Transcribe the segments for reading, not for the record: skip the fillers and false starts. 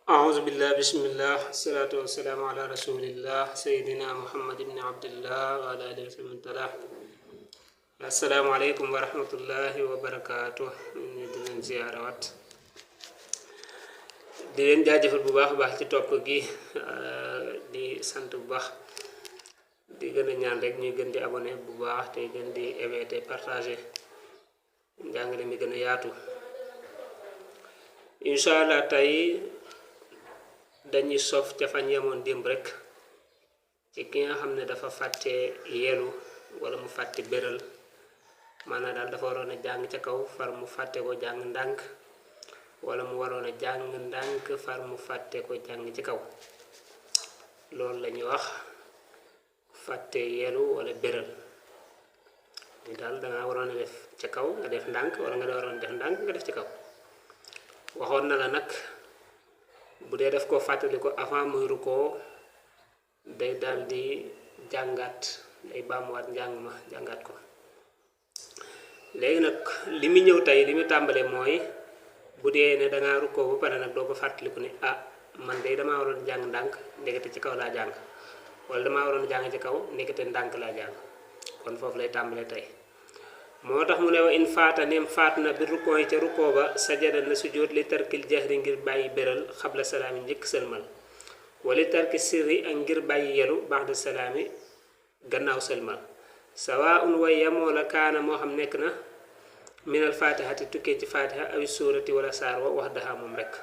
أعوذ بالله بسم الله الصلاة والسلام على رسول الله سيدنا محمد بن عبد الله وعلى آله وسلم تلا السلام عليكم ورحمة الله وبركاته ñu di leen ziyaarawaat di leen jaajëfal bu baax a baax ci topp gi di sant bu baax di gën a ñaan rek ñuy gën di abonné bu baax te gën di aimer te partager njàngale mi gën a yaatu incha allah tey dañuy sof ca fañ yemoon démb rek ci ki nga xam ne dafa fàtte yelu wala mu fàtte béral maanaam daal dafa waroon a jàng ca kaw far mu fàtte ko jàng ndànk wala mu waroon a jàng ndànk far mu fàtte ko jàng ci kaw loolu la ñuy wax fàtte yelu wala béral ni daal danga waroon a def ca kaw nga def ndànk wala nga waroon def ndànk nga def ci kaw waxoon na la nag bu dee def ko fàttali ko avant muy rukkoo day daal di jàngaat day baamuwaat njàng ma jàngaat ko léegi nag li mu ñëw tey li mu tàmbale mooy bu dee ne dangaa rukkoo ba pare nag doo ko fàttaliku ne man day damaa waroon jàng ndànk ndekete ci kaw laa jàng wala damaa waroon jàng ci kaw ndekete ndànk laa jàng kon foofu lay tàmbale tey moo tax mu ne wa in faata neem faat na bi rukkoo yi ca rukkoo ba sajada na sujjóot li tarkil jahri ngir bàyyi béral xabla salaami njëkk sëlmal wali tarki sirri ak ngir bàyyi yelu baxda salaami gannaaw sëlmal sawaun way yamoo la kaana moo xam nekk na minal fatihati tukkee ci fatiha awi suurati wala saar wa wax daha moom rek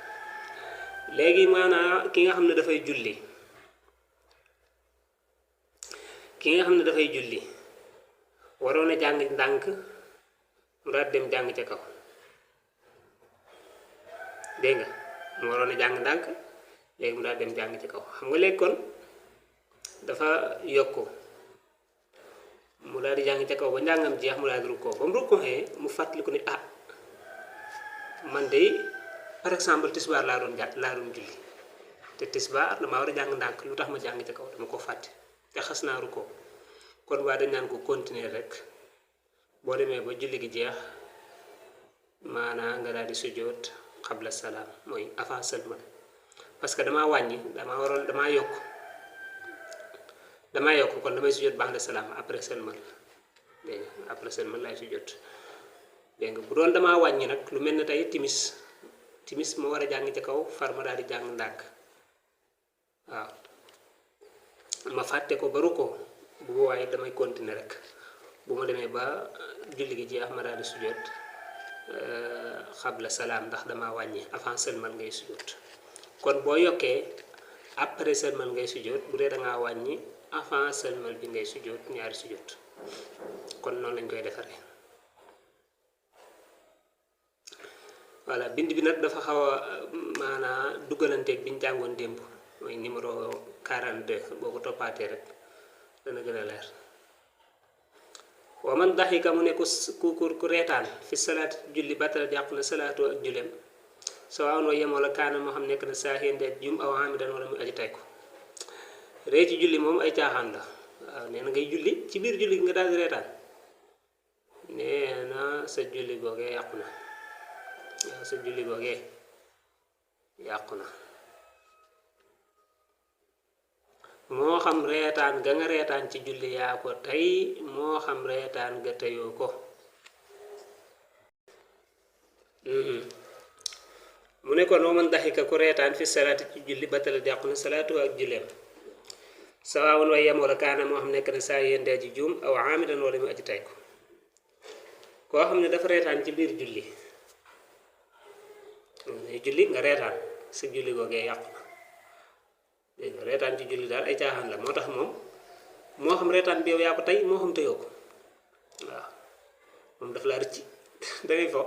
léegi maanaa ki nga xam ne dafay julli waroon a jàng ndànk mu daal dem jàng ca kaw dégg nga mu waroon a jàng ndànk léegi mu daal dem jàng ca kaw xam nga léegi kon dafa yokku mu daal di jàng ca kaw ba njàngam jeex mu daal di rukkoo ba mu rukkooxee mu fàttaliku ne man de par exemple tisbaar laa doon julli te tisbaar damaa war a jàng ndànk lu tax ma jàng ca kaw dama ko fàtte te xas naa rukkoo kon waa dañ naan ko continuer rek boo demee ba julli gi jeex maanaa nga daal di sujjóot xabla salaam mooy avant sëlmal parce que damaa wàññi damaa yokk kon damay sujjóot ba'da salaam après sëlmal dégg nga après sëlmal laay sujjóot dégg nga bu doon damaa wàññi nag lu mel ne tey timis ma war a jàng ci kaw far ma daal di jàng ndànk waaw ma fàtte ko ba rukkoo bu boobaa it damay continuer rek bu ma demee ba julli gi jeex ma daal di sujjóot xabla salaam ndax damaa wàññi avant sëlmal ngay sujjóot kon boo yokkee après sëlmal ngay sujjóot bu dee dangaa wàññi avant sëlmal bi ngay sujjóot ñaari sujjóot kon noonu lañ koy defaree voilà bind bi nag dafa xaw a maanaa duggalanteeg bi ñu jàngoon démb mooy numéro 42 boo ko toppaatee rek dana gën a leer wa man daxika mu ne ku reetaan fi salaat julli batala yàqu na salaatoo ak julleem soo awnoo yemoo la kaana moo xam nekk na saaxee ndeet jum aw amidan wala muy aji tay ko ree ci julli moom ay caaxaan la waaw nee na ngay julli ci biir julli nga daal di reetaan nee na sa julli googee yàqu na waaw sa julli googee yàqu na moo xam reetaan ga nga reetaan ci julli yaa ko tey moo xam reetaan ga teyoo ko mu ne kon man daxika ku reetaan fi salaati ci julli batala yàqu na salaatu ak julleem sawaawun way yemoo la kaana moo xam nekk na saa yéendee ji juum aw amidan wala mu aji tey ko koo xam ne dafa reetaan ci biir julli nga reetaan sa julli googee yàqu na dégg nga reetaan ci julli daal ay caaxaan la moo tax moom moo xam reetaan bi yow yaa ko tey moo xam teyoo ko waaw moom daf laa rëcc dangay fo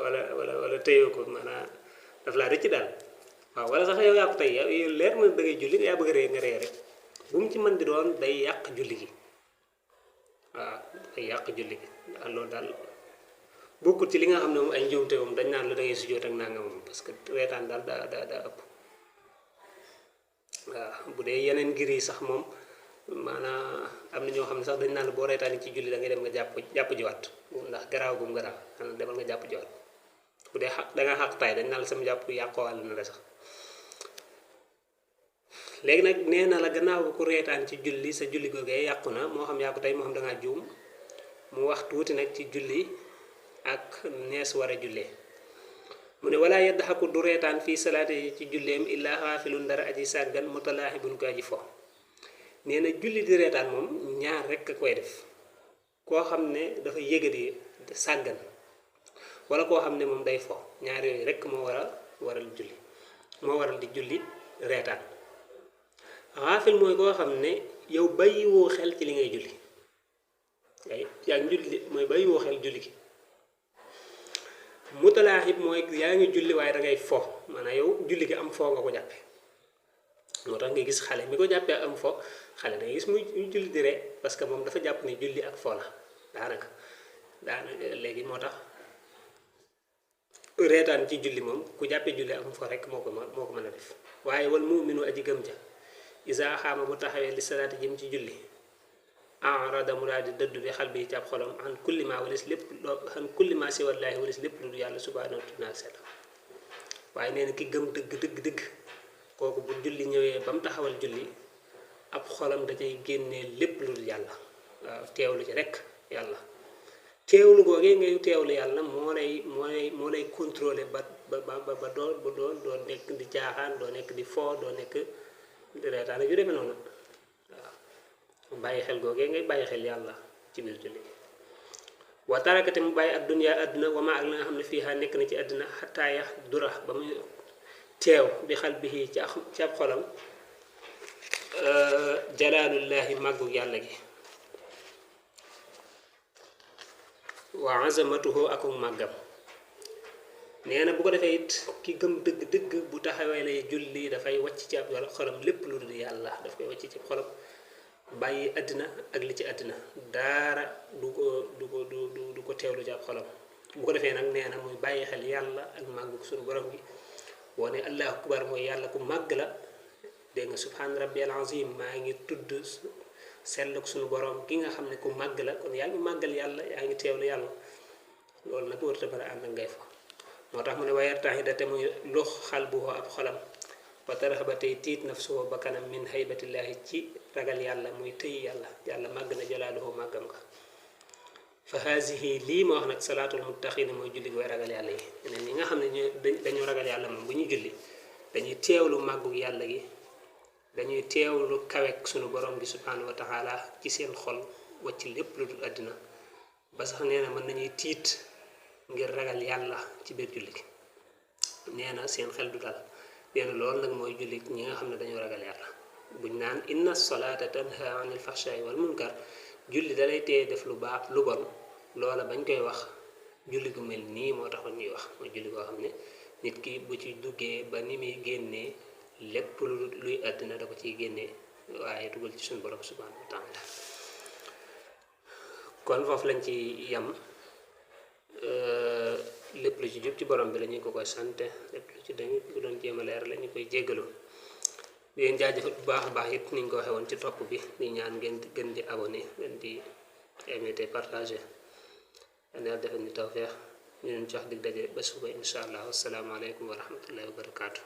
wala teyoo ko maanaam daf laa rëcc daal waaw wala sax yow yaa ko tey yow leer na da ngay julli yaa bëgg ree nga ree rek bu mu ci mën di doon day yàq julli gi waaw day yàq julli gi daal loolu daal bokkut ci li nga xam ne moom ay njuumte moom dañ naan la da ngay sujjóot ak nanga moom parce que reetaan daal daa ëpp waaw bu dee yeneen ngir yi sax moom maanaam am na ñoo xam ne sax dañ naan boo reetaan ci julli da ngay dem nga jàpp jiwaat ndax garaaw gum garaaw demal nga jàpp jiwaat bu dee da nga xaq tay dañ naan sama jàpp yàqoowal na la sax léegi nag nee na la gannaaw ku reetaan ci julli sa julli googee yàqu na moo xam yàqu tey moo xam da ngaa juum mu wax tuuti nag ci julli ak nees war a jullee mu ne wala yadhaku du reetaan fii salaate yi ci julleem illaa xaafilun dara aji sàggan mutalaaxibun ko aji fo nee na julli di reetaan moom ñaar rekk a koy def koo xam ne dafa yëgadi sàggan wala koo xam ne moom day fo ñaar yooyu rekk moo waral julli moo waral di julli reetaan xaafil mooy koo xam ne yow bàyyiwoo xel ci li ngay julli yaa ngi julli mooy bàyyiwoo xel julli gi mutalaaxib mooy yaa ngi julli waaye da ngay fo maanaam yow julli gi am foo nga ko jàppe moo tax nga gis xale mi ko jàppee am fo xale da ngay gis muy julli di ree parce que moom dafa jàpp ne julli ak fo la daanaka léegi moo tax reetaan ci julli moom ku jàppee julli am fo rek moo ko mën a def waaye wal mu'minu aji gëm ja isa xaama bu taxawee li salaati jëm ci julli arada mu daal di dëddu bi xal bi ci ab xolam xan kulli ma walis lépp xan kulli ma si wallaahi walis lépp lu yàlla subhanahu wa taala waaye nee na ki gëm dëgg kooku bu julli ñëwee ba mu taxawal julli ab xolam da cay génnee lépp lu yàlla waaw teewlu ci rek yàlla teewlu googee ngay teewlu yàlla moo lay contrôler ba doo nekk di jaaxaan doo nekk di foo doo nekk di reetaan yu demee noonu waaw bàyyi xel googee ngay bàyyi xel yàlla ci biir julli wa tarakate mu bàyyi adduna àdduna wama ak la nga xam ne fii nekk na ci àdduna xataaya dura ba muy teew bi xal bi ci ab xolam jalaalullahi màggu yàlla gi wa azamatuhu ak màggam nee na bu ko defee it ki gëm dëgg bu taxawee lay julli dafay wàcc ci ab xolam lépp lu dul yàlla daf koy wàcc ci xolam bàyyi àddina ak li ci àddina daara du ko teewlu ci ab xolam bu ko defee nag nee na muy bàyyi xel yàlla ak màggu suñu borom gi boo ne allahu akbar mooy yàlla ku màgg la dégg nga subhaan rabbiyal azim maa ngi tudd sell ak suñu borom ki nga xam ne ku màgg la kon yaa ngi màggal yàlla yaa ngi teewlu yàlla loolu nag warta bara ànd ak ngay fa moo tax mu ne wayar taxida te muy lux xal bu ab xolam wa taraxaba tey tiit nafsuhu ba kanam min haybatillahi ci ragal yàlla muy tëy yàlla màgg na jalaaluhu màggam nga fa haasihi lii ma wax nag salaatul muttaqiina mooy julli booy ragal yàlla yi ñeneen ñi nga xam ne dañu ragal yàlla moom bu ñuy julli dañuy teewlu màggu yàlla gi dañuy teewlu kawek sunu borom bi subhanahu wa taala ci seen xol wacc lépp lu dul àddina ba sax nee na mën nañuy tiit ngir ragal yàlla ci biir julli gi nee na seen xel du dal nee na loolu nag mooy julli ñi nga xam ne dañoo ragal yàlla buñ naan inna salaata tanha anil fahshaai wal munkar julli dalay teye def lu baax lu bon loola bañ koy wax julli gu mel nii moo taxoon ñuy wax mooy julli koo xam ne nit ki bu ci duggee ba ni muy génnee lépp luy àddina da ko ciy génnee waaye dugal ci suñu borom subhanahu wa taala kon foofu lañ ci yam lépp lu ci jub ci borom bi la ñu ko koy sante lépp lu ci dañu ko doon jéem a leer la ñu koy jéggalu di leen jaajëfal bu baax a baax it ni ñu ko waxee woon ci topp bi di ñaan ngeen gën di abonné ngeen di aimer te partagé yàlla defal ñu tawfeex ñu leen jox dig daje ba suba incha allah wasalaamaaleykum wa rahmatullahi wa barakaatu.